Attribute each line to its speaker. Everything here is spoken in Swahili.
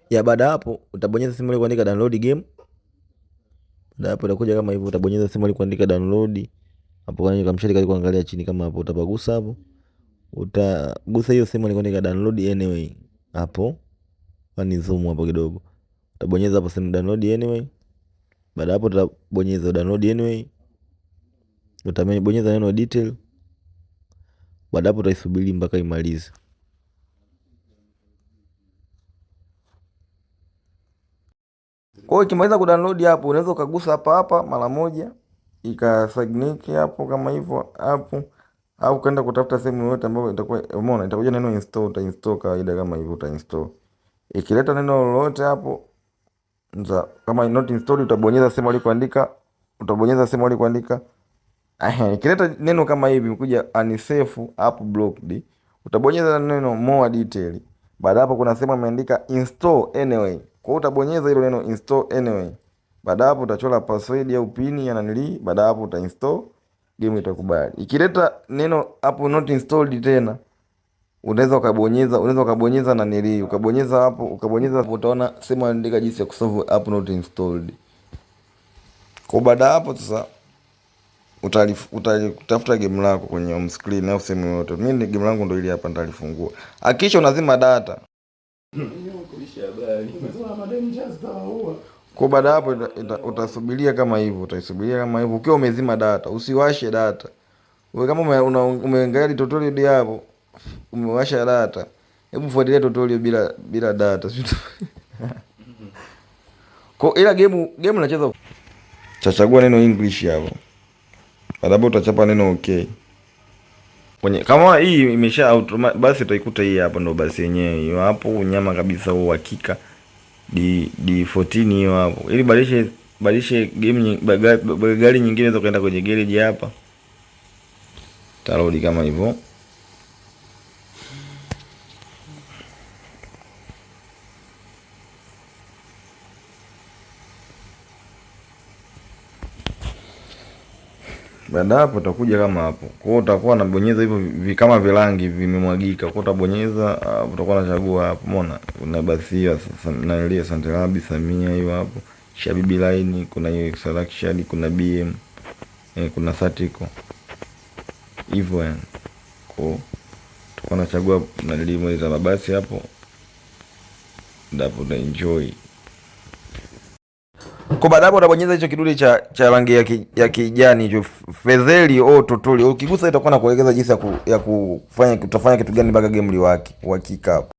Speaker 1: Ya baada hapo utabonyeza sehemu ile kuandika download game. Baada hapo utakuja kama hivyo, utabonyeza sehemu ile kuandika download. Hapo kwenye kamshale kali kuangalia chini kama hapo, utapagusa hapo. Utagusa hiyo sehemu ile kuandika download anyway. Hapo ni zoom hapo kidogo. Utabonyeza hapo sehemu download anyway. Baada hapo utabonyeza download anyway. Utabonyeza neno detail. Baada hapo utaisubiri mpaka imalize. Kwa hiyo ikimaliza kudownload hapo, unaweza ukagusa hapa mara moja ikasagniki hapo kama hivyo hapo, au kaenda kutafuta sehemu yoyote ambayo itakuwa umeona itakuja neno install, utainstall kawaida kama hivyo utainstall. Ikileta neno lolote hapo kama not installed, utabonyeza sehemu alikoandika, ikileta neno kama hivi mkuja unsafe app blocked, utabonyeza neno more detail. Baada hapo kuna sehemu imeandika install anyway. Kwa hiyo utabonyeza hilo neno install anyway. Baada hapo utachora password au pin ya nanili, baada hapo utainstall, game itakubali. Ikileta neno hapo not installed tena, unaweza ukabonyeza nanili, ukabonyeza hapo, utaona sehemu imeandika jinsi ya kusolve app not installed. Kwa baada hapo sasa utafuta game lako kwenye home screen au sehemu yote. Mimi game langu ndio ile hapa, nitalifungua. Hakikisha unazima data. Kwa baada hapo utasubiria kama hivyo, ukiwa umezima data, usiwashe data. Wewe kama umeangalia tutorial hapo, umewasha data, hebu fuatilia tutorial bila data. Kwa ila game unacheza, chagua neno English hapo. Baada hapo utachapa neno okay. Kama hii imesha basi utaikuta hii hapa ndo basi yenyewe hiyo hapo, unyama kabisa huo hakika D14 hiyo hapo. Ili badilishe game gari nyingine za kwenda kwenye garage hapa. Tarudi kama hivyo. Baada hapo utakuja kama hapo. Kwa hiyo utakuwa unabonyeza hivyo kama vilangi vimemwagika. Kwa hiyo utabonyeza, utakuwa unachagua hapo. Umeona? Kuna basi hiyo na ile Asante Rabi Samia hiyo hapo. Shabibi line, kuna hiyo selection, kuna BM, kuna Satiko. Hivyo yani. Kwa hiyo utakuwa unachagua na limo za mabasi hapo. Ndipo uta enjoy. Kwa baada hapo utabonyeza hicho kidude cha rangi ya kijani hicho fedheli au totoli. Ukigusa itakuwa na kuelekeza jinsi ya kufanya, utafanya kitu gani mpaka game liwaki uhakika hapo.